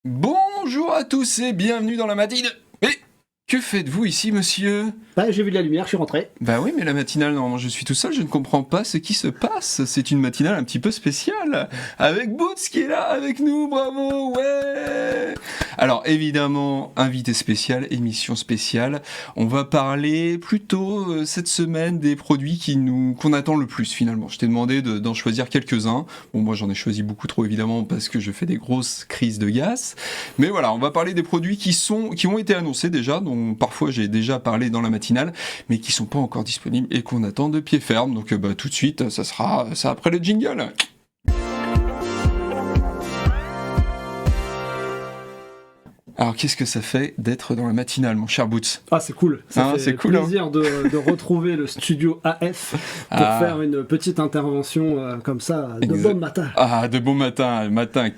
Bonjour à tous et bienvenue dans la matinale. Mais que faites-vous ici, monsieur? Bah, j'ai vu de la lumière, je suis rentré. Bah oui, mais la matinale, normalement, je suis tout seul, je ne comprends pas ce qui se passe. C'est une matinale un petit peu spéciale, avec Boots qui est là avec nous, bravo, ouais. Alors, évidemment, invité spécial, émission spéciale. On va parler plutôt cette semaine des produits qu'on attend le plus, finalement. Je t'ai demandé d'en choisir quelques-uns. Bon, moi, j'en ai choisi beaucoup trop, évidemment, parce que je fais des grosses crises de gaz. Mais voilà, on va parler des produits qui ont été annoncés déjà, dont parfois j'ai déjà parlé dans la matinale, mais qui sont pas encore disponibles et qu'on attend de pied ferme. Donc tout de suite, ça sera ça après le jingle. Alors, qu'est-ce que ça fait d'être dans la matinale, mon cher Boots? Ah, c'est cool. Ça fait c'est cool, plaisir de retrouver le studio AF pour faire une petite intervention comme ça, de bon matin. Ah, de bon matin.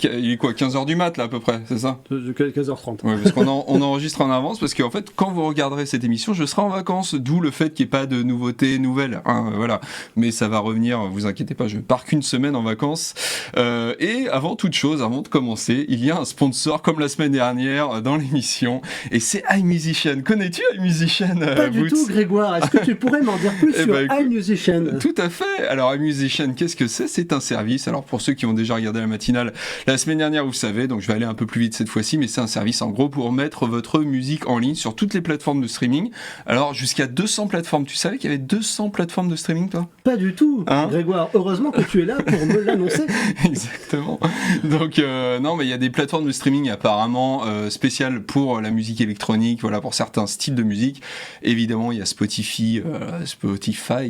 Il est quoi, 15h du mat, là, à peu près, c'est ça? 15h30. Ouais, parce qu'on on enregistre en avance, parce qu'en fait, quand vous regarderez cette émission, je serai en vacances, d'où le fait qu'il n'y ait pas de nouveautés nouvelles. Hein, voilà. Mais ça va revenir, vous inquiétez pas, je pars qu'une semaine en vacances. Et avant toute chose, avant de commencer, il y a un sponsor, comme la semaine dernière, dans l'émission, et c'est iMusician. Connais-tu iMusician, Pas du tout, Grégoire. Est-ce que tu pourrais m'en dire plus sur iMusician? Tout à fait. Alors iMusician, qu'est-ce que c'est? C'est un service. Alors pour ceux qui ont déjà regardé la matinale la semaine dernière, vous savez, donc je vais aller un peu plus vite cette fois-ci, mais c'est un service en gros pour mettre votre musique en ligne sur toutes les plateformes de streaming. Alors jusqu'à 200 plateformes. Tu savais qu'il y avait 200 plateformes de streaming, toi? Pas du tout, hein Grégoire. Heureusement que tu es là pour me l'annoncer. Exactement. Donc non, mais il y a des plateformes de streaming apparemment spéciales pour la musique électronique, voilà, pour certains styles de musique. Évidemment, il y a Spotify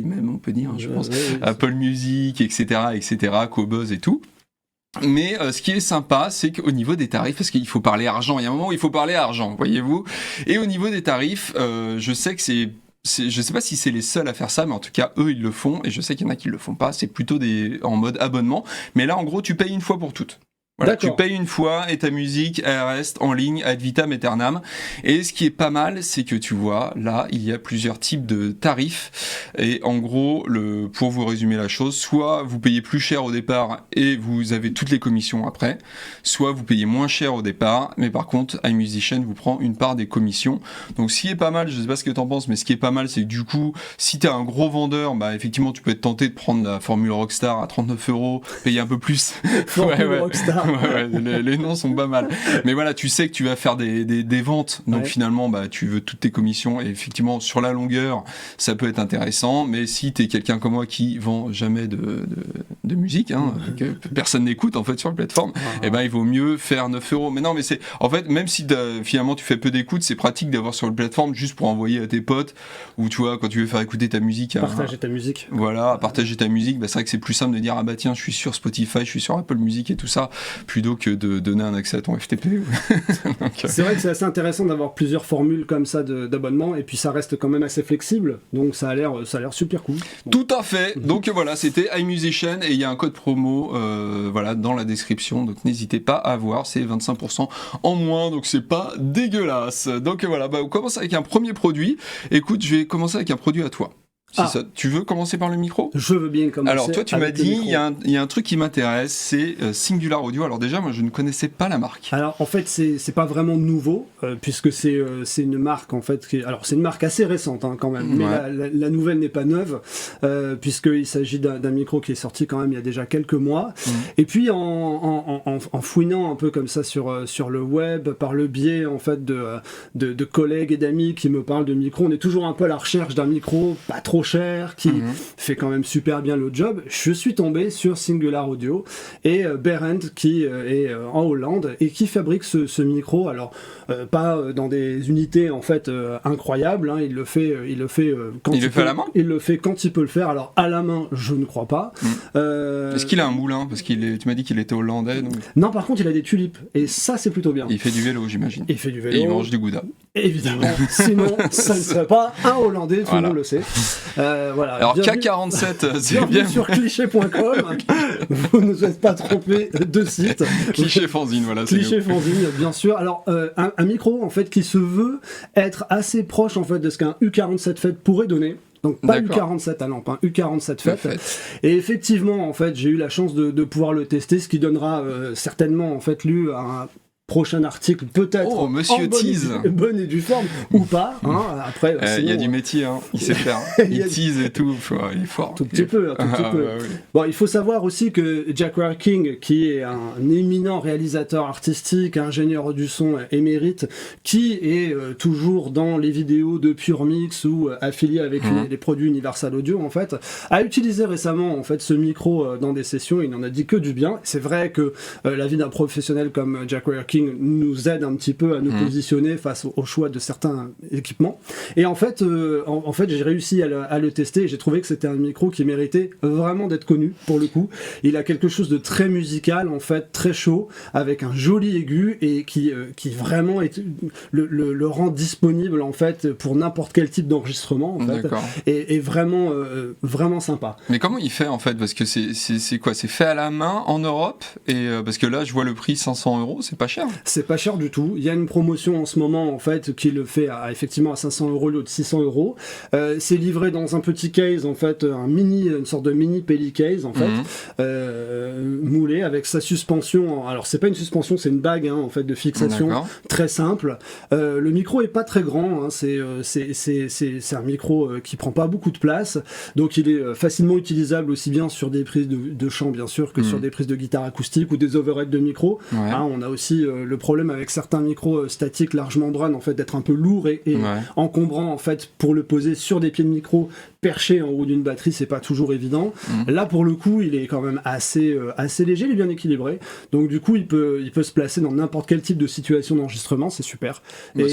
même, on peut dire, je pense, Apple Music, etc., Qobuz et tout. Mais ce qui est sympa, c'est qu'au niveau des tarifs, parce qu'il faut parler argent, il y a un moment où il faut parler argent, voyez-vous. Et au niveau des tarifs, je sais que je sais pas si c'est les seuls à faire ça, mais en tout cas, eux, ils le font, et je sais qu'il y en a qui le font pas, c'est plutôt en mode abonnement. Mais là, en gros, tu payes une fois pour toutes. Voilà, tu payes une fois et ta musique, elle reste en ligne ad vitam aeternam. Et ce qui est pas mal, c'est que tu vois, là, il y a plusieurs types de tarifs. Et en gros, pour vous résumer la chose, soit vous payez plus cher au départ et vous avez toutes les commissions après, soit vous payez moins cher au départ, mais par contre, iMusician vous prend une part des commissions. Donc ce qui est pas mal, je sais pas ce que t'en penses, mais ce qui est pas mal, c'est que du coup, si t'es un gros vendeur, bah effectivement, tu peux être tenté de prendre la formule Rockstar à 39€, payer un peu plus. Rockstar. Ouais, les noms sont pas mal. Mais voilà, tu sais que tu vas faire des ventes, donc finalement, bah, tu veux toutes tes commissions, et effectivement, sur la longueur, ça peut être intéressant, mais si t'es quelqu'un comme moi qui vend jamais de musique, hein, que personne n'écoute, en fait, sur la plateforme, et ben, il vaut mieux faire 9€. Mais non, mais en fait, même si finalement tu fais peu d'écoute, c'est pratique d'avoir sur la plateforme juste pour envoyer à tes potes, ou tu vois, quand tu veux faire écouter ta musique. Partager ta musique. Voilà, partager ta musique, bah, c'est vrai que c'est plus simple de dire, ah bah tiens, je suis sur Spotify, je suis sur Apple Music et tout ça, plutôt que de donner un accès à ton FTP. Donc, c'est vrai que c'est assez intéressant d'avoir plusieurs formules comme ça d'abonnement, et puis ça reste quand même assez flexible, donc ça a l'air super cool. Bon. Tout à fait. Donc voilà, c'était iMusician, et il y a un code promo voilà, dans la description, donc n'hésitez pas à voir, c'est 25% en moins, donc c'est pas dégueulasse. Donc voilà, bah, on commence avec un premier produit. Écoute, je vais commencer avec un produit à toi. Tu veux commencer par le micro? Je veux bien commencer. Alors toi tu m'as dit, il y a un truc qui m'intéresse, c'est Singular Audio. Alors déjà moi je ne connaissais pas la marque. Alors en fait c'est pas vraiment nouveau, puisque c'est une marque en fait alors c'est une marque assez récente hein, quand même, mais la nouvelle n'est pas neuve, puisqu'il s'agit d'un micro qui est sorti quand même il y a déjà quelques mois. Et puis en fouinant un peu comme ça sur le web, par le biais en fait de collègues et d'amis qui me parlent de micro, on est toujours un peu à la recherche d'un micro pas trop cher, qui fait quand même super bien le job. Je suis tombé sur Singular Audio et Behrendt qui est en Hollande et qui fabrique ce micro. Alors pas dans des unités en fait incroyables, hein. Il le fait quand il fait à la main. Il le fait quand il peut le faire. Alors à la main, je ne crois pas. Est-ce qu'il a un moulin? Parce tu m'as dit qu'il était hollandais. Donc... Non, par contre, il a des tulipes et ça c'est plutôt bien. Il fait du vélo, j'imagine. Il fait du vélo. Et il mange du gouda. Évidemment. Sinon, ça ne serait pas un Hollandais, tout le monde le sait. Voilà. Alors K47, c'est bien sur cliché.com. Vous ne vous êtes pas trompé de site. Cliché fanzine, voilà. Cliché fanzine, bien sûr. Alors un micro en fait qui se veut être assez proche en fait de ce qu'un U47 FET pourrait donner. Donc pas U47 à lampe, hein, U47 FET. Et effectivement, en fait, j'ai eu la chance de pouvoir le tester, ce qui donnera certainement en fait lieu à un prochain article, peut-être oh, monsieur tease, bonne et due forme, ou pas. Hein, après, il y a du métier, hein. Il sait faire. Il tease et tout, il est fort. Tout petit peu. Oui. Bon, il faut savoir aussi que Jack King, qui est un éminent réalisateur artistique, ingénieur du son émérite, qui est toujours dans les vidéos de Pure Mix ou affilié avec les produits Universal Audio, en fait, a utilisé récemment en fait ce micro dans des sessions. Il n'en a dit que du bien. C'est vrai que l'avis d'un professionnel comme Jack King nous aide un petit peu à nous positionner face au choix de certains équipements. Et en fait, j'ai réussi à le tester et j'ai trouvé que c'était un micro qui méritait vraiment d'être connu pour le coup. Il a quelque chose de très musical, en fait, très chaud, avec un joli aigu et qui vraiment le rend disponible en fait pour n'importe quel type d'enregistrement en fait, et vraiment sympa. Mais comment il fait en fait, parce que c'est quoi, c'est fait à la main en Europe, et parce que là je vois le prix 500 €, c'est pas cher. C'est pas cher du tout. Il y a une promotion en ce moment en fait qui le fait effectivement à 500 € au lieu de 600 €. C'est livré dans un petit case en fait, une sorte de mini pelli case en fait, moulé avec sa suspension. Alors c'est pas une suspension, c'est une bague en fait de fixation très simple. Le micro est pas très grand, hein, c'est un micro qui prend pas beaucoup de place, donc il est facilement utilisable aussi bien sur des prises de chant bien sûr que sur des prises de guitare acoustique ou des overheads de micro. Hein, on a aussi le problème avec certains micros statiques large membrane en fait d'être un peu lourd et encombrant en fait pour le poser sur des pieds de micro perché en haut d'une batterie, c'est pas toujours évident. Là pour le coup il est quand même assez léger, il est bien équilibré, donc du coup il peut se placer dans n'importe quel type de situation d'enregistrement, c'est super. Et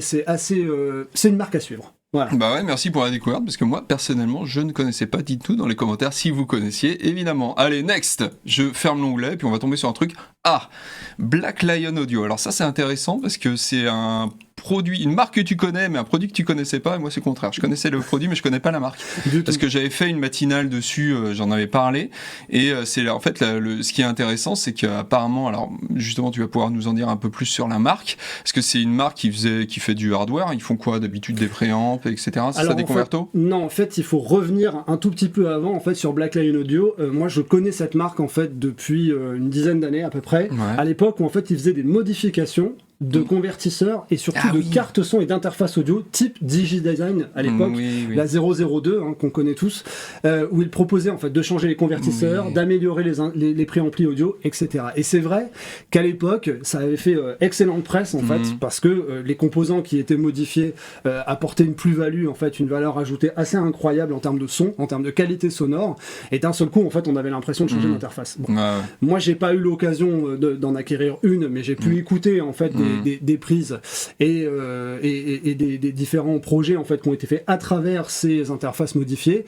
c'est assez c'est une marque à suivre. Voilà. Bah ouais, merci pour la découverte, parce que moi, personnellement, je ne connaissais pas. Dites-nous dans les commentaires si vous connaissiez, évidemment. Allez, next. Je ferme l'onglet, puis on va tomber sur un truc. Ah, Black Lion Audio. Alors ça, c'est intéressant, parce que c'est un produit, une marque que tu connais, mais un produit que tu connaissais pas, et moi c'est le contraire. Je connaissais le produit, mais je connais pas la marque. Parce que j'avais fait une matinale dessus, j'en avais parlé, et c'est en fait, ce qui est intéressant, c'est qu'apparemment, alors justement, tu vas pouvoir nous en dire un peu plus sur la marque, parce que c'est une marque qui fait du hardware. Ils font quoi d'habitude, des préamps, etc. C'est ça, des convertos ? Non, en fait, il faut revenir un tout petit peu avant, en fait, sur Black Lion Audio. Moi, je connais cette marque, en fait, depuis une dizaine d'années à peu près, à l'époque où, en fait, ils faisaient des modifications de convertisseurs et surtout cartes son et d'interface audio type DigiDesign à l'époque, la 002 qu'on connaît tous, où ils proposaient en fait de changer les convertisseurs, d'améliorer les préamplis audio, etc. Et c'est vrai qu'à l'époque ça avait fait excellente presse en fait, parce que les composants qui étaient modifiés apportaient une plus-value, en fait une valeur ajoutée assez incroyable en termes de son, en termes de qualité sonore, et d'un seul coup en fait on avait l'impression de changer l'interface. Bon. Moi j'ai pas eu l'occasion d'en acquérir une, mais j'ai pu écouter en fait des prises et des différents projets en fait qui ont été faits à travers ces interfaces modifiées.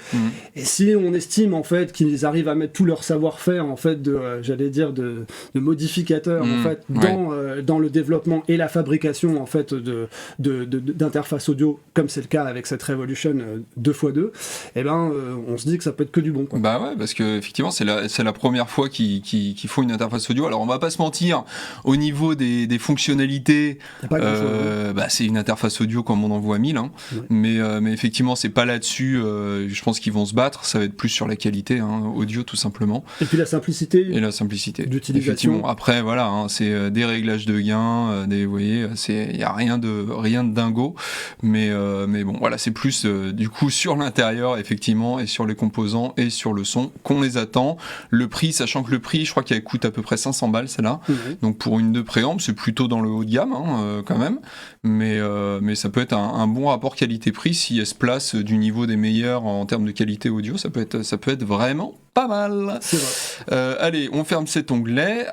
Et si on estime en fait qu'ils arrivent à mettre tout leur savoir-faire en fait de modificateurs en fait dans le développement et la fabrication en fait d'interfaces audio, comme c'est le cas avec cette Revolution 2x2, et ben on se dit que ça peut être que du bon, quoi. Bah ouais, parce que effectivement c'est la première fois qu'ils font une interface audio. Alors on va pas se mentir, au niveau des fonctionnalités, c'est une interface audio comme on en voit 1000, mais effectivement c'est pas là-dessus, je pense qu'ils vont se battre, ça va être plus sur la qualité audio tout simplement. Et puis la simplicité d'utilisation. Après voilà, c'est des réglages de gain, vous voyez, il y a rien de dingo, mais bon voilà, c'est plus du coup sur l'intérieur effectivement, et sur les composants et sur le son qu'on les attend. Le prix, sachant que le prix je crois qu'elle coûte à peu près 500 balles celle-là, donc pour une de préamp c'est plutôt dans le haut de gamme quand même, mais ça peut être un bon rapport qualité-prix si elle se place du niveau des meilleurs en termes de qualité audio. Ça peut être vraiment pas mal. C'est vrai. Allez, on ferme cet onglet.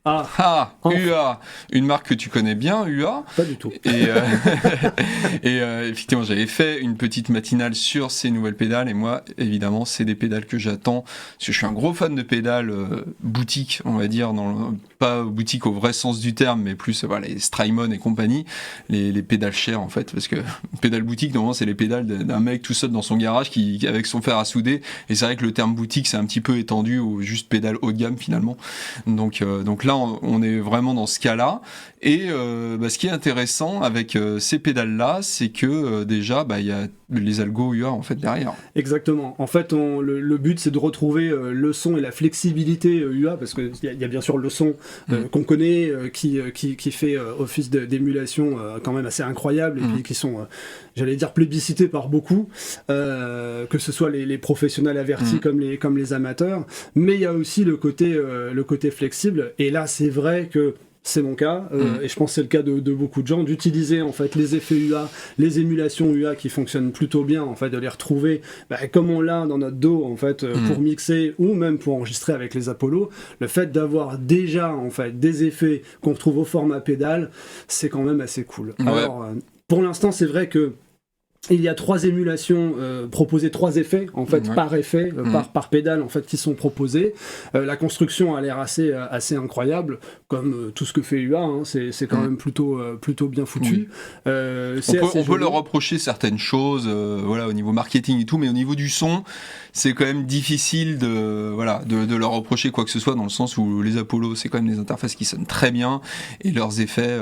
UA, une marque que tu connais bien, UA. Pas du tout. Et effectivement, j'avais fait une petite matinale sur ces nouvelles pédales, et moi, évidemment, c'est des pédales que j'attends, parce que je suis un gros fan de pédales boutique, on va dire, pas boutique au vrai sens du terme, mais plus les Strymon et compagnie, les pédales chères en fait, parce que pédales boutique, normalement, c'est les pédales d'un mec tout seul dans son garage qui avec son fer à souder, et c'est vrai que le terme boutique, c'est un petit peu étendu aux juste pédales haut de gamme finalement. Donc là, on est vraiment dans ce cas-là. Et ce qui est intéressant avec ces pédales-là, c'est que déjà, il y a les algos UA en fait derrière. Exactement. En fait, le but, c'est de retrouver le son et la flexibilité UA, parce qu'il y a bien sûr le son qu'on connaît, qui fait office d'émulation quand même assez incroyable, et puis qui sont, j'allais dire, plébiscités par beaucoup, que ce soit les professionnels avertis comme les amateurs, mais il y a aussi le côté flexible, et là c'est vrai que c'est mon cas, et je pense que c'est le cas de beaucoup de gens, d'utiliser en fait les effets UA, les émulations UA qui fonctionnent plutôt bien, en fait, de les retrouver comme on l'a dans notre dos en fait, pour mixer ou même pour enregistrer avec les Apollo. Le fait d'avoir déjà en fait des effets qu'on retrouve au format pédale, c'est quand même assez cool. Ouais. Alors pour l'instant, c'est vrai que il y a 3 émulations proposées, 3 effets en fait par effet, par pédale en fait qui sont proposés. La construction a l'air assez incroyable, comme tout ce que fait UA. Hein, c'est quand même plutôt bien foutu. On peut leur reprocher certaines choses, voilà, au niveau marketing et tout, mais au niveau du son, c'est quand même difficile de leur reprocher quoi que ce soit, dans le sens où les Apollo, c'est quand même des interfaces qui sonnent très bien, et leurs effets,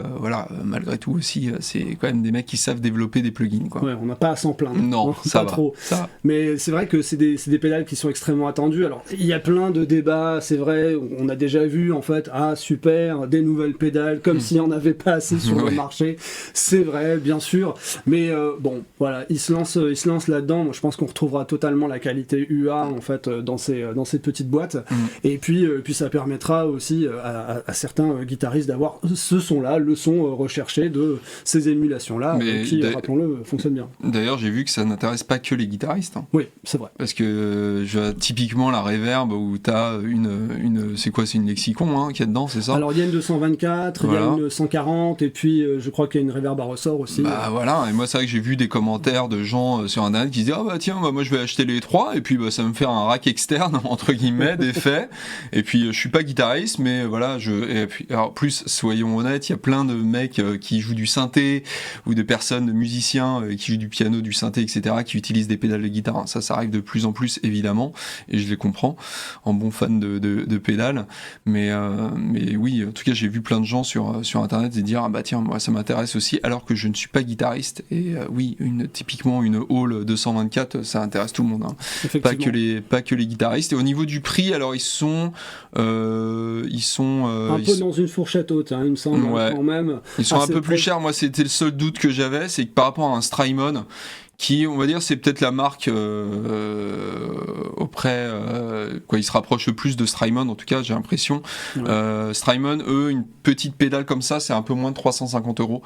malgré tout aussi, c'est quand même des mecs qui savent développer des plugins, quoi. Ouais, on n'a pas à s'en plaindre. Non, ça pas va, trop. Ça va. Mais c'est vrai que c'est des pédales qui sont extrêmement attendues. Alors, il y a plein de débats, c'est vrai. On a déjà vu, en fait, super, des nouvelles pédales, comme s'il n'y en avait pas assez sur le marché. C'est vrai, bien sûr. Mais bon, voilà, ils se lancent là-dedans. Moi, je pense qu'on retrouvera totalement la qualité UA, en fait, dans ces petites boîtes. Et puis ça permettra aussi à certains guitaristes d'avoir ce son-là, le son recherché de ces émulations-là, qui, rappelons-le, fonctionnent bien. D'ailleurs, j'ai vu que ça n'intéresse pas que les guitaristes. Hein. Oui, c'est vrai. Parce que typiquement la reverb où t'as une c'est quoi, c'est une Lexicon hein, qui est dedans, c'est ça? Alors il y a une 224, il y a une 140, et puis je crois qu'il y a une reverb à ressort aussi. Bah voilà, et moi c'est vrai que j'ai vu des commentaires de gens sur internet qui disaient ah bah tiens, moi je vais acheter les 3 et puis ça va me faire un rack externe entre guillemets d'effets. Et puis je suis pas guitariste, mais voilà, et puis alors plus soyons honnêtes, il y a plein de mecs qui jouent du synthé ou de personnes, de musiciens qui jouent du piano, du synthé, etc., qui utilisent des pédales de guitare. Ça arrive de plus en plus, évidemment, et je les comprends, en bon fan de pédales. Mais oui, en tout cas, j'ai vu plein de gens sur Internet et dire, ah bah tiens, moi, ça m'intéresse aussi, alors que je ne suis pas guitariste. Et oui, typiquement, une Hall 224, ça intéresse tout le monde. Hein. Pas que les guitaristes. Et au niveau du prix, alors, ils sont un peu dans une fourchette haute, hein, il me semble, quand même. Ils sont un peu plus chers. Moi, c'était le seul doute que j'avais, c'est que par rapport à un Strymon, qui, on va dire, c'est peut-être la marque il se rapproche le plus de Strymon, en tout cas, j'ai l'impression. Strymon, eux, une petite pédale comme ça, c'est un peu moins de 350 €.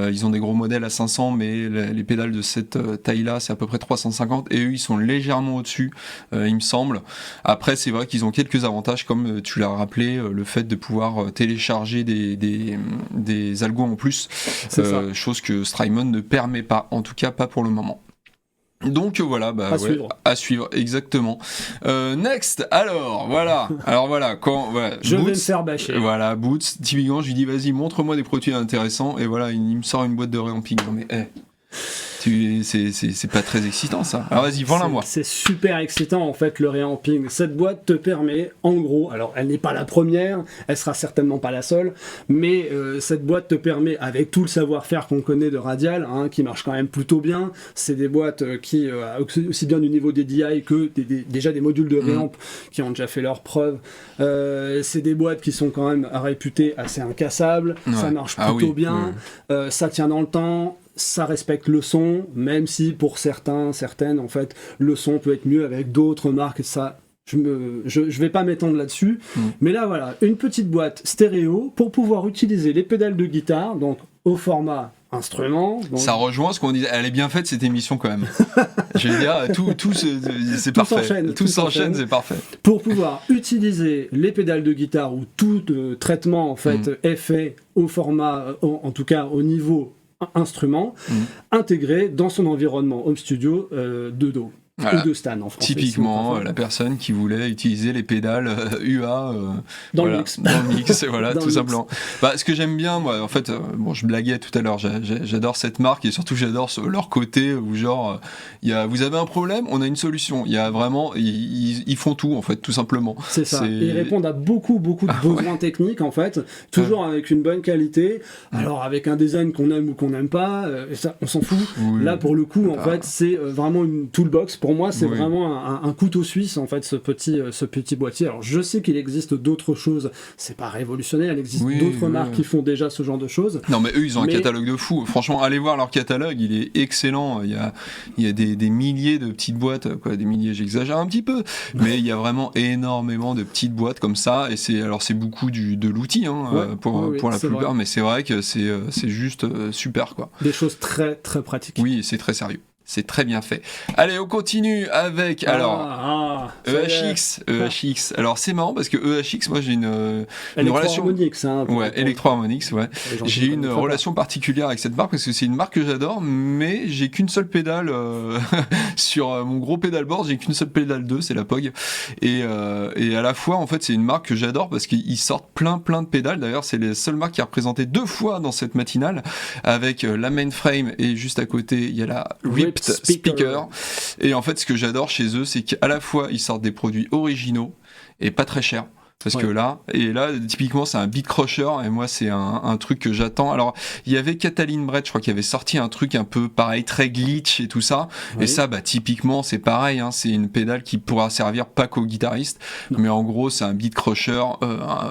Ils ont des gros modèles à 500, mais les pédales de cette taille-là, c'est à peu près 350, et eux, ils sont légèrement au-dessus, il me semble. Après, c'est vrai qu'ils ont quelques avantages, comme tu l'as rappelé, le fait de pouvoir télécharger des algos en plus, chose que Strymon ne permet pas, en tout cas pas pour le moment. Donc voilà, à suivre, exactement. Next, voilà, je vais me faire bâcher. Voilà, Boots, typiquement, je lui dis vas-y, montre-moi des produits intéressants, et voilà, il me sort une boîte de réamping. Non mais, c'est pas très excitant ça. Alors vas-y, vends-la moi. C'est super excitant en fait le réamping. Cette boîte te permet, en gros, alors elle n'est pas la première, elle sera certainement pas la seule, mais cette boîte te permet, avec tout le savoir-faire qu'on connaît de Radial, hein, qui marche quand même plutôt bien, c'est des boîtes qui, aussi bien du niveau des DI que déjà des modules de réamp qui ont déjà fait leurs preuves, c'est des boîtes qui sont quand même réputées assez incassables, ça marche plutôt bien, ça tient dans le temps. Ça respecte le son, même si pour certaines, en fait, le son peut être mieux avec d'autres marques. Ça, je vais pas m'étendre là-dessus. Mais là, voilà, une petite boîte stéréo pour pouvoir utiliser les pédales de guitare, donc au format instrument. Donc... Ça rejoint ce qu'on disait. Elle est bien faite cette émission quand même. Je veux dire, c'est parfait. Tout s'enchaîne, c'est parfait. Pour pouvoir utiliser les pédales de guitare ou tout traitement en fait est fait au format, en tout cas au niveau instrument intégré dans son environnement home studio de dos. Ou de Stan en français. Typiquement, la personne qui voulait utiliser les pédales UA dans le mix. Dans le mix, voilà, tout simplement. Ce que j'aime bien, moi, en fait, je blaguais tout à l'heure, j'adore cette marque et surtout j'adore leur côté où genre, vous avez un problème, on a une solution. Il y a vraiment, ils font tout en fait, tout simplement. C'est ça. Ils répondent à beaucoup de besoins techniques en fait, toujours avec une bonne qualité. Alors avec un design qu'on aime ou qu'on n'aime pas, ça, on s'en fout. Là pour le coup, en fait, c'est vraiment une toolbox pour moi, c'est vraiment un couteau suisse, en fait, ce petit boîtier. Alors, je sais qu'il existe d'autres choses, c'est pas révolutionnaire, il existe d'autres marques qui font déjà ce genre de choses. Non, mais eux, ils ont un catalogue de fou. Franchement, allez voir leur catalogue, il est excellent. Il y a des milliers de petites boîtes, quoi, des milliers, j'exagère un petit peu, mais il y a vraiment énormément de petites boîtes comme ça, et c'est beaucoup de l'outil, pour la plupart, vrai. Mais c'est vrai que c'est juste super, quoi. Des choses très, très pratiques. Oui, c'est très sérieux. C'est très bien fait. Allez, on continue avec EHX. Alors c'est marrant parce que EHX, moi j'ai une relation. Electro-Harmonix, ouais. J'ai une relation particulière avec cette marque parce que c'est une marque que j'adore, mais j'ai qu'une seule pédale sur mon gros pédalboard. J'ai qu'une seule pédale 2, c'est la POG. Et à la fois, en fait, c'est une marque que j'adore parce qu'ils sortent plein de pédales. D'ailleurs, c'est les seules marques qui a représenté 2 fois dans cette matinale avec la mainframe et juste à côté, il y a la Ripped Speaker. Et en fait, ce que j'adore chez eux, c'est qu'à la fois, ils sortent des produits originaux et pas très chers. Parce que là, typiquement, c'est un beat crusher, et moi, c'est un truc que j'attends. Alors, il y avait Cataline Brett, je crois, qui avait sorti un truc un peu pareil, très glitch et tout ça. Oui. Et ça, typiquement, c'est pareil, c'est une pédale qui pourra servir pas qu'aux guitaristes, mais en gros, c'est un beat crusher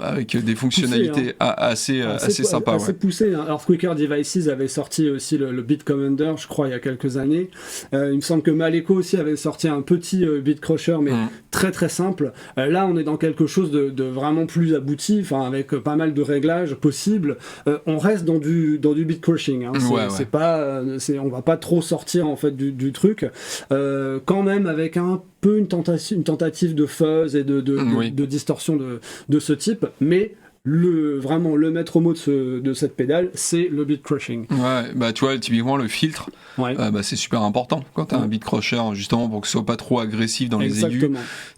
avec des fonctionnalités assez sympas. Assez poussé. Alors, Quicker Devices avait sorti aussi le Beat Commander, je crois, il y a quelques années. Il me semble que Maleko aussi avait sorti un petit beat crusher, mais très très simple. Là, on est dans quelque chose de vraiment plus abouti, avec pas mal de réglages possibles. On reste dans du beat crushing. C'est pas, on va pas trop sortir en fait du truc. Quand même avec un peu une tentative de fuzz et de distorsion de ce type, mais vraiment le maître mot de cette pédale, c'est le beat crushing. Ouais, tu vois, typiquement le filtre, c'est super important quand t'as un beat crusher, justement pour que ce soit pas trop agressif dans les aigus.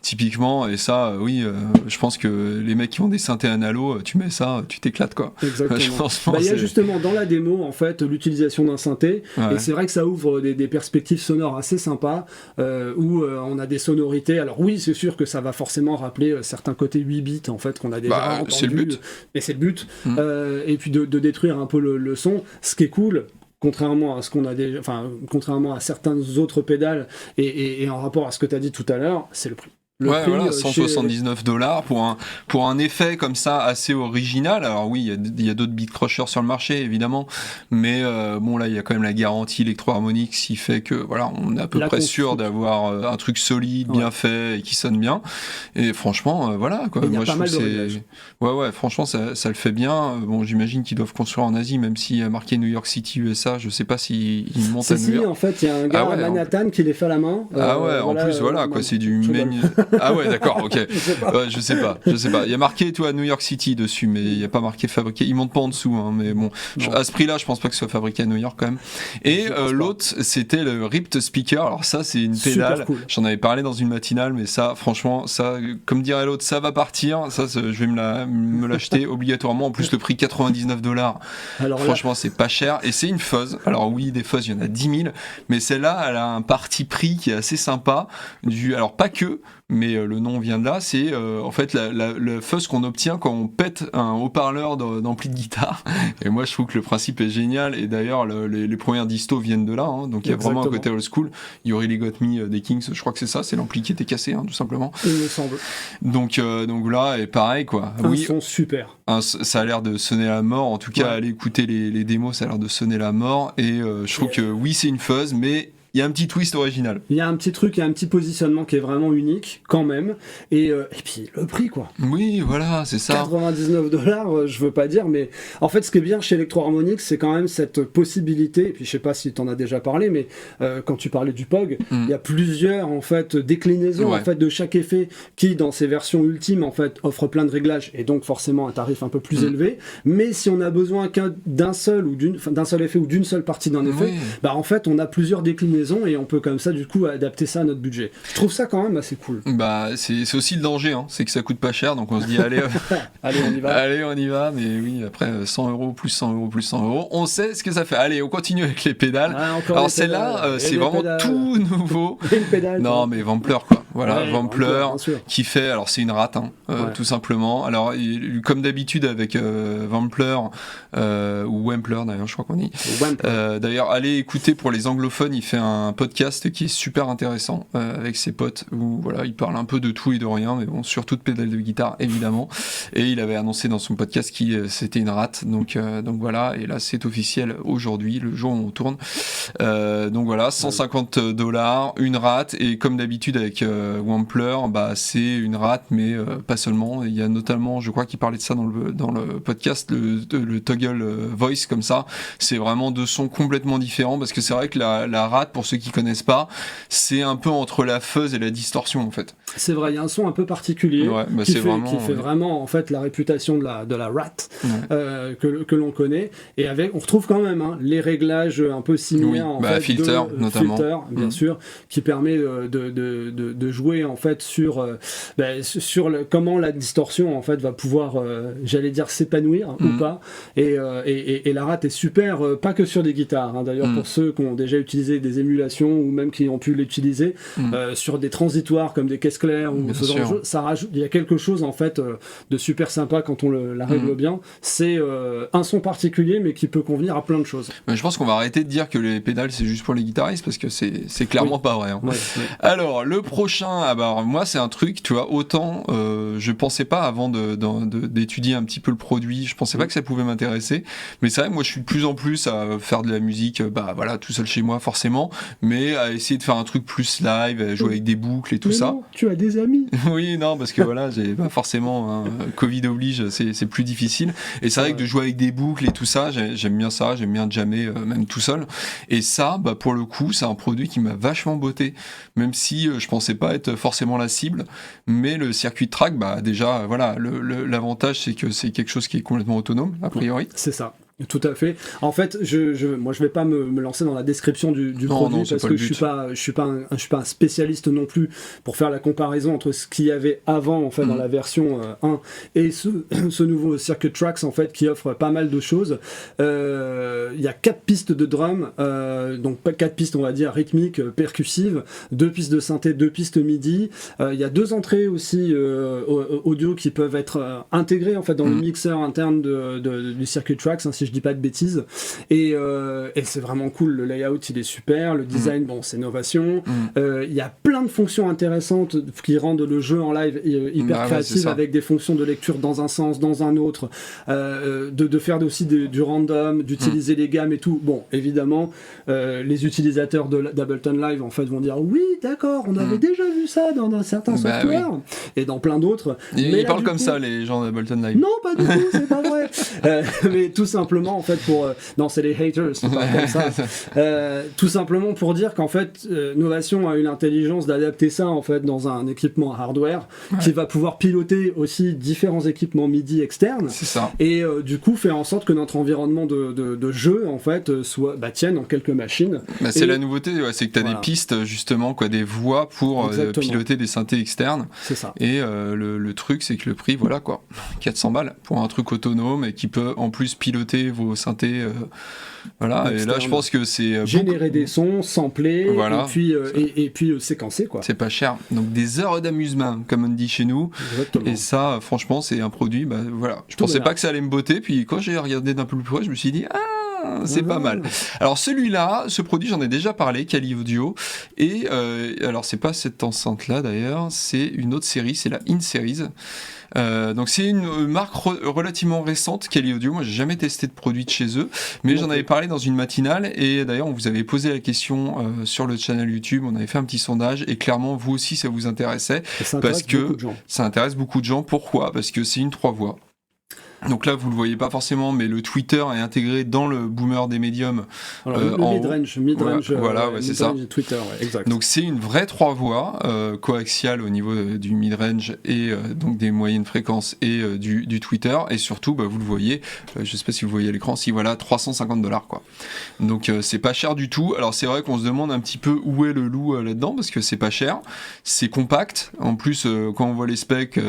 Typiquement, et ça, je pense que les mecs qui ont des synthés analo, tu mets ça, tu t'éclates, quoi. Exactement. Il y a justement dans la démo, en fait, l'utilisation d'un synthé, et c'est vrai que ça ouvre des perspectives sonores assez sympas, où on a des sonorités. Alors oui, c'est sûr que ça va forcément rappeler certains côtés 8 bits, en fait, qu'on a déjà entendu. C'est le but. Et c'est le but. Et puis de détruire un peu le son, ce qui est cool. Contrairement à ce qu'on a déjà, contrairement à certaines autres pédales et en rapport à ce que tu as dit tout à l'heure, c'est le prix. Le prix, $179 pour un effet comme ça assez original. Alors oui, il y a d'autres beat crushers sur le marché évidemment, mais là il y a quand même la garantie Electro-Harmonix qui fait que on est à peu près sûr d'avoir un truc solide, bien fait et qui sonne bien. Et franchement quoi. Moi je trouve que franchement ça le fait bien. Bon, j'imagine qu'ils doivent construire en Asie, même s'il y a marqué New York City USA, je sais pas s'ils montent à New York. En fait, il y a un gars à Manhattan qui les fait à la main. En plus quoi, c'est du Ah ouais, d'accord, ok. Je sais pas. Il y a marqué, New York City dessus, mais il n'y a pas marqué fabriqué. Ils montent pas en dessous, mais bon. À ce prix-là, je pense pas que ce soit fabriqué à New York quand même. Et l'autre, c'était le Ripped Speaker. Alors ça, c'est une pédale. Cool. J'en avais parlé dans une matinale, mais ça, franchement, comme dirait l'autre, ça va partir. Ça, je vais me l'acheter obligatoirement. En plus, le prix $99. Alors franchement, c'est pas cher. Et c'est une fuzz. Alors oui, des fuzz, il y en a 10 000. Mais celle-là, elle a un parti pris qui est assez sympa. Alors pas que, mais le nom vient de là, c'est en fait le fuzz qu'on obtient quand on pète un haut-parleur d'ampli de guitare. Et moi je trouve que le principe est génial, et d'ailleurs les premières distos viennent de là, donc il y a vraiment un côté old school. You Really Got Me des Kings, je crois que c'est ça, c'est l'ampli qui était cassé, tout simplement. Il me semble. Donc là, et pareil quoi. Un son super. Ça a l'air de sonner la mort, en tout cas allez écouter les démos, ça a l'air de sonner la mort, et je trouve que c'est une fuzz, mais il y a un petit twist original. Il y a un petit truc, il y a un petit positionnement qui est vraiment unique, quand même. Et puis, le prix, quoi. Oui, voilà, c'est ça. $99, je veux pas dire, mais en fait, ce qui est bien chez Electro-Harmonix, c'est quand même cette possibilité, et puis je sais pas si t'en as déjà parlé, mais quand tu parlais du POG, il y a plusieurs, en fait, déclinaisons, en fait, de chaque effet, qui, dans ses versions ultimes, en fait, offre plein de réglages, et donc, forcément, un tarif un peu plus élevé. Mais si on a besoin d'un seul effet ou d'une seule partie d'un effet, en fait, on a plusieurs déclinaisons, et on peut comme ça du coup adapter ça à notre budget. Je trouve ça quand même assez cool. C'est aussi le danger, c'est que ça coûte pas cher, donc on se dit allez on y va, mais oui, après 100 euros plus 100 euros plus 100 euros, on sait ce que ça fait. Allez, on continue avec les pédales. Alors celle-là, c'est vraiment tout nouveau. Une pédale, non mais Wampler quoi. voilà, Wampler, bien sûr. qui fait, alors c'est une rate, tout simplement. Alors, comme d'habitude avec Wampler, ou Wampler d'ailleurs, je crois qu'on dit. D'ailleurs, allez écouter pour les anglophones, il fait un podcast qui est super intéressant avec ses potes, où voilà, il parle un peu de tout et de rien, mais bon, surtout de pédales de guitare, évidemment. Et il avait annoncé dans son podcast que c'était une rate, donc voilà, et là c'est officiel aujourd'hui, le jour où on tourne. Donc voilà, $150, une rate, et comme d'habitude avec Wampler, bah c'est une rate, mais pas seulement. Il y a notamment, je crois qu'il parlait de ça dans le podcast, le toggle voice comme ça. C'est vraiment deux sons complètement différents, parce que c'est vrai que la rate, pour ceux qui connaissent pas, c'est un peu entre la fuzz et la distorsion en fait. C'est vrai, il y a un son un peu particulier qui fait vraiment en fait la réputation de la rate que l'on connaît, et on retrouve quand même les réglages un peu similaires filter notamment, bien sûr, qui permet de jouer en fait sur comment la distorsion en fait va pouvoir j'allais dire s'épanouir ou pas, et la rate est super, pas que sur des guitares, d'ailleurs pour ceux qui ont déjà utilisé des émulations ou même qui ont pu l'utiliser sur des transitoires comme des caisses claires ou ce genre de choses, ça rajoute, il y a quelque chose en fait de super sympa quand on la règle bien. C'est un son particulier mais qui peut convenir à plein de choses. Mais je pense qu'on va arrêter de dire que les pédales c'est juste pour les guitaristes, parce que c'est clairement pas vrai. Alors le prochain, moi c'est un truc, tu vois, autant je pensais pas avant d'étudier un petit peu le produit, je pensais pas que ça pouvait m'intéresser, mais c'est vrai que moi je suis de plus en plus à faire de la musique, voilà, tout seul chez moi forcément, mais à essayer de faire un truc plus live, à jouer avec des boucles et tout ça. Non, tu as des amis. Oui, non, parce que voilà, j'ai pas forcément, Covid oblige, c'est plus difficile, et c'est vrai que de jouer avec des boucles et tout ça, j'aime bien ça, j'aime bien jammer même tout seul, et ça, pour le coup, c'est un produit qui m'a vachement botté, même si je pensais pas être forcément la cible, mais le circuit track, déjà, voilà, l'avantage c'est que c'est quelque chose qui est complètement autonome, a priori. C'est ça. Tout à fait. En fait, moi, je vais pas me lancer dans la description du produit, parce que je suis pas un spécialiste non plus pour faire la comparaison entre ce qu'il y avait avant en fait dans la version 1 et ce nouveau Circuit Tracks en fait qui offre pas mal de choses. Il y a 4 pistes de drum, donc 4 pistes on va dire rythmiques, percussives, 2 pistes de synthé, 2 pistes MIDI. Il y a 2 entrées aussi audio qui peuvent être intégrées en fait dans le mixeur interne du Circuit Tracks, si je dis pas de bêtises, et c'est vraiment cool. Le layout il est super, le design c'est innovation. Il y a plein de fonctions intéressantes qui rendent le jeu en live hyper créatif, avec des fonctions de lecture dans un sens, dans un autre, de faire aussi du random, d'utiliser les gammes et tout. Bon, évidemment les utilisateurs d'Ableton Live en fait vont dire oui d'accord, on avait déjà vu ça dans certains softwares et dans plein d'autres. Ils parlent comme ça, les gens d'Ableton Live. Non, pas du tout, c'est pas vrai. Mais tout simplement en fait non, c'est les haters qui parlent comme ça. Tout simplement pour dire qu'en fait Novation a eu l'intelligence d'adapter ça en fait dans un équipement hardware qui va pouvoir piloter aussi différents équipements MIDI externes. C'est ça. Et du coup faire en sorte que notre environnement de jeu en fait tienne en quelques machines. C'est la nouveauté, c'est que tu as des pistes justement, des voix pour piloter des synthés externes. C'est ça. Et le truc c'est que le prix, 400 balles pour un truc autonome et qui peut en plus piloter vos synthés, voilà. Et là je pense que c'est générer des sons, sampler, et puis séquencer quoi. C'est pas cher, donc des heures d'amusement comme on dit chez nous. Exactement. Et ça franchement c'est un produit, je pensais pas que ça allait me botter, puis quand j'ai regardé d'un peu plus près je me suis dit c'est pas mal. Alors ce produit j'en ai déjà parlé, Kali Audio, et alors c'est pas cette enceinte là d'ailleurs, c'est une autre série, c'est la In-Series. Donc c'est une marque relativement récente, Kali Audio. Moi j'ai jamais testé de produit de chez eux, mais j'en avais parlé dans une matinale, et d'ailleurs on vous avait posé la question sur le channel YouTube, on avait fait un petit sondage, et clairement vous aussi ça vous intéressait, parce que ça intéresse beaucoup de gens. Pourquoi ? Parce que c'est une 3 voix. Donc là, vous le voyez pas forcément, mais le tweeter est intégré dans le boomer des médiums. Le mid-range, c'est ça. Tweeter, exact. Donc c'est une vraie 3 voix coaxiale au niveau du mid-range et donc des moyennes fréquences et du tweeter, et surtout, vous le voyez, je sais pas si vous voyez à l'écran, si voilà, $350 quoi. Donc c'est pas cher du tout. Alors c'est vrai qu'on se demande un petit peu où est le loup là-dedans, parce que c'est pas cher, c'est compact. En plus, quand on voit les specs,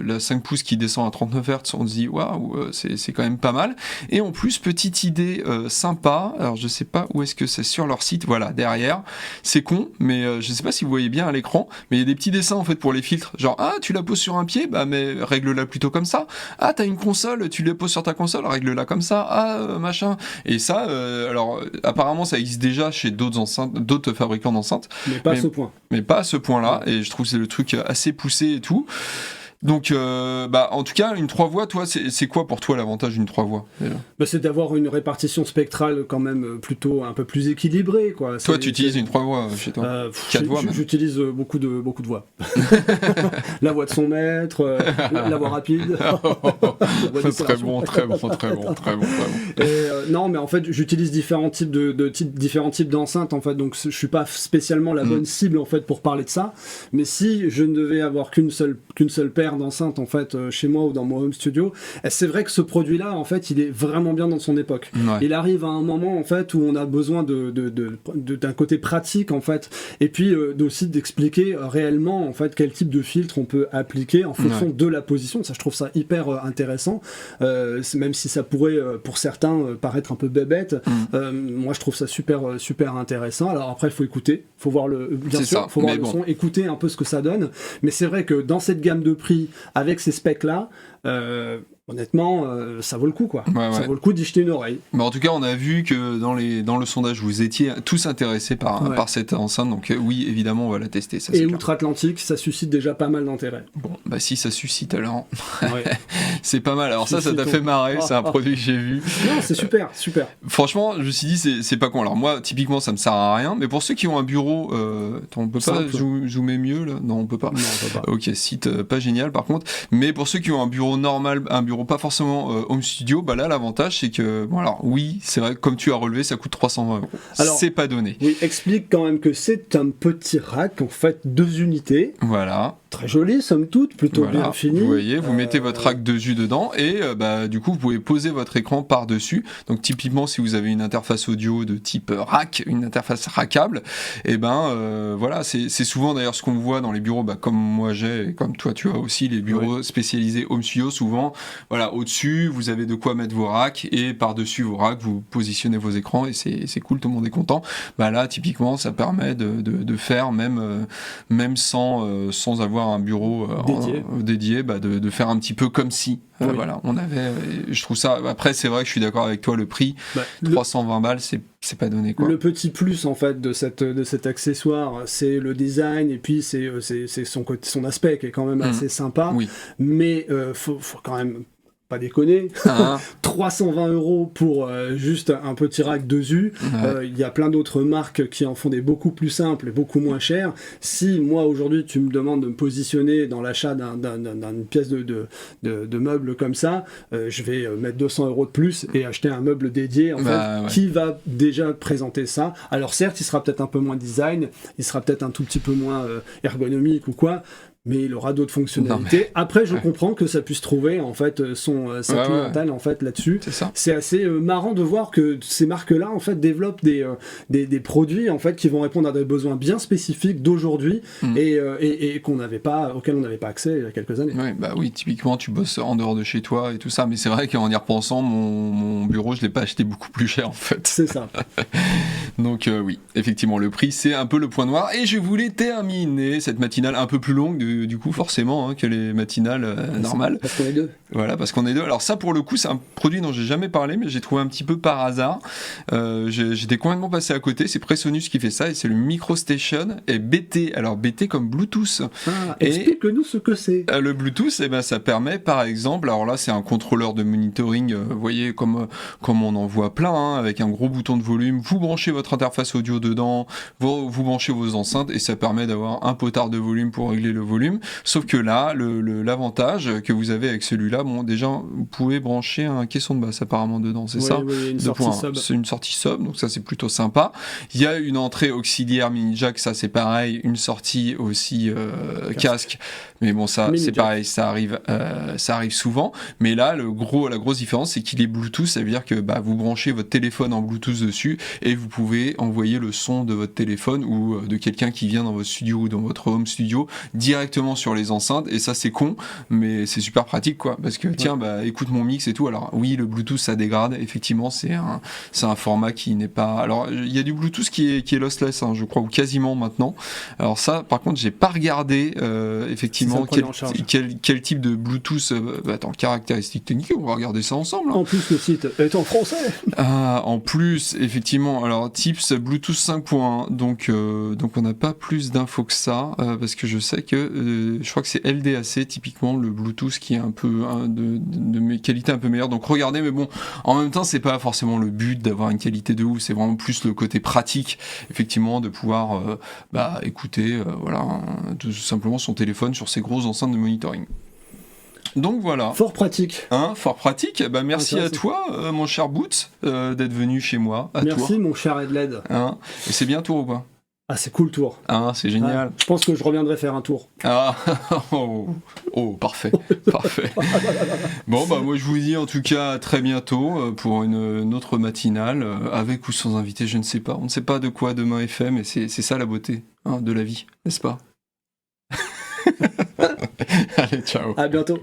la 5 pouces qui descend à 39 Hz, on se dit dit waouh, c'est quand même pas mal. Et en plus, petite idée sympa, alors je sais pas où est-ce que c'est sur leur site, voilà, derrière, c'est con, mais je sais pas si vous voyez bien à l'écran, mais il y a des petits dessins en fait pour les filtres, genre tu la poses sur un pied, bah mais règle-la plutôt comme ça, t'as une console, tu la poses sur ta console, règle-la comme ça, machin, et ça, alors apparemment ça existe déjà chez d'autres fabricants d'enceintes, mais pas à ce point. Mais pas à ce point-là, et je trouve que c'est le truc assez poussé et tout. Donc, en tout cas, une 3 voix, toi, c'est quoi pour toi l'avantage d'une 3 voix c'est d'avoir une répartition spectrale quand même plutôt un peu plus équilibrée, quoi. Toi, tu utilises une 3 voix chez toi 4 voix même. J'utilise beaucoup de voix. La voix de son maître, la voix rapide. Très bon. Et, non, mais en fait, j'utilise différents types d'enceintes, en fait, donc je suis pas spécialement la bonne cible, en fait, pour parler de ça. Mais si je ne devais avoir qu'une seule paire d'enceintes en fait chez moi ou dans mon home studio, c'est vrai que ce produit-là en fait il est vraiment bien dans son époque. Ouais. Il arrive à un moment en fait où on a besoin d'un côté pratique en fait, et puis aussi d'expliquer réellement en fait quel type de filtre on peut appliquer en fonction de la position. Ça, je trouve ça hyper intéressant, même si ça pourrait pour certains paraître un peu bébête. Moi je trouve ça super intéressant. Alors après il faut écouter, faut voir bien sûr, faut voir le son, écouter un peu ce que ça donne. Mais c'est vrai que dans cette gamme de prix avec ces specs là, honnêtement, ça vaut le coup, quoi. Ça vaut le coup d'y jeter une oreille. Mais en tout cas, on a vu que dans le sondage, vous étiez tous intéressés par cette enceinte, donc oui, évidemment, on va la tester. Ça, et outre-Atlantique, ça suscite déjà pas mal d'intérêt. Bon, si ça suscite alors, c'est pas mal. Alors ça t'a fait marrer, c'est un produit que j'ai vu. Non, c'est super. Franchement, je me suis dit, c'est pas con. Alors moi, typiquement, ça me sert à rien, mais pour ceux qui ont un bureau, on peut pas zoomer mieux, là ? Non, on peut pas. Ok, site pas génial, par contre. Mais pour ceux qui ont un bureau normal, un bureau pas forcément home studio, là l'avantage c'est que c'est vrai que comme tu as relevé, ça coûte 320 €. Alors, c'est pas donné. Oui, explique quand même que c'est un petit rack en fait 2 unités. Voilà. Très joli, somme toute, plutôt bien fini. Vous voyez, vous mettez votre rack de jus dedans et du coup vous pouvez poser votre écran par-dessus. Donc typiquement si vous avez une interface audio de type rack, une interface rackable, et c'est souvent d'ailleurs ce qu'on voit dans les bureaux, comme moi j'ai et comme toi tu as aussi les bureaux spécialisés home studio. Souvent, au-dessus vous avez de quoi mettre vos racks et par-dessus vos racks vous positionnez vos écrans et c'est cool, tout le monde est content. Là typiquement ça permet de faire même sans avoir un bureau dédié, de faire un petit peu comme si on avait, je trouve ça, après c'est vrai que je suis d'accord avec toi, le prix 320 balles c'est pas donné, quoi. Le petit plus en fait de cet accessoire, c'est le design et puis c'est son aspect qui est quand même assez sympa, mais faut quand même pas déconner, 320 € pour juste un petit rack 2U. Il y a plein d'autres marques qui en font des beaucoup plus simples et beaucoup moins chers. Si moi aujourd'hui tu me demandes de me positionner dans l'achat d'une pièce de meubles comme ça, je vais mettre 200 € de plus et acheter un meuble dédié qui va déjà présenter ça. Alors certes, il sera peut-être un peu moins design, il sera peut-être un tout petit peu moins ergonomique ou quoi, mais il aura d'autres fonctionnalités. Après, je comprends que ça puisse trouver en fait sa clientèle en fait là-dessus. C'est assez marrant de voir que ces marques-là en fait développent des produits en fait qui vont répondre à des besoins bien spécifiques d'aujourd'hui et auxquels on n'avait pas accès il y a quelques années. Oui, typiquement tu bosses en dehors de chez toi et tout ça, mais c'est vrai qu'en y repensant, mon bureau je l'ai pas acheté beaucoup plus cher en fait. C'est ça. Donc oui, effectivement le prix c'est un peu le point noir et je voulais terminer cette matinale un peu plus longue du coup forcément que les matinales normales. Parce qu'on est deux. Voilà, parce qu'on est deux. Alors ça pour le coup c'est un produit dont j'ai jamais parlé mais j'ai trouvé un petit peu par hasard. J'étais complètement passé à côté, c'est Presonus qui fait ça et c'est le MicroStation et BT. Alors BT comme Bluetooth. Explique-nous ce que c'est. Le Bluetooth, ça permet par exemple, alors là c'est un contrôleur de monitoring, vous voyez comme on en voit plein, avec un gros bouton de volume, vous branchez votre interface audio dedans, vous branchez vos enceintes et ça permet d'avoir un potard de volume pour régler le volume. Sauf que là, l'avantage que vous avez avec celui-là, déjà vous pouvez brancher un caisson de basse apparemment dedans, c'est ça ? Oui, une sortie sub. C'est une sortie sub, donc ça c'est plutôt sympa. Il y a une entrée auxiliaire mini jack, ça c'est pareil, une sortie aussi casque. Mais bon, ça, Mini c'est jack. pareil, ça arrive souvent. Mais là, la grosse différence, c'est qu'il est Bluetooth. Ça veut dire que vous branchez votre téléphone en Bluetooth dessus et vous pouvez envoyer le son de votre téléphone ou de quelqu'un qui vient dans votre studio ou dans votre home studio directement sur les enceintes. Et ça, c'est con, mais c'est super pratique, quoi. Parce que tiens, écoute mon mix et tout. Alors oui, le Bluetooth, ça dégrade. Effectivement, c'est un format qui n'est pas. Alors, il y a du Bluetooth qui est lossless, hein, je crois, ou quasiment maintenant. Alors ça, par contre, j'ai pas regardé effectivement quel type de Bluetooth. Attends, caractéristiques techniques, on va regarder ça ensemble. Hein. En plus, le site est en français. En plus, effectivement, alors tips Bluetooth 5.1, donc on n'a pas plus d'infos que ça, parce que je sais que je crois que c'est LDAC typiquement le Bluetooth qui est un peu de qualité un peu meilleure. Donc regardez, mais bon, en même temps, c'est pas forcément le but d'avoir une qualité de ouf, c'est vraiment plus le côté pratique, effectivement, de pouvoir écouter, tout simplement son téléphone sur ses grosses enceintes de monitoring. Donc voilà. Fort pratique. Fort pratique. Merci à toi, mon cher Boots, d'être venu chez moi. Merci, mon cher Edled. Et c'est bien Tours ou pas ? Ah, c'est cool Tours. C'est génial. Ouais, je pense que je reviendrai faire un tour. Parfait. Parfait. Bon, moi je vous dis en tout cas à très bientôt pour une autre matinale, avec ou sans invité, je ne sais pas. On ne sait pas de quoi demain est fait, mais c'est ça la beauté de la vie, n'est-ce pas ? Allez, ciao. À bientôt.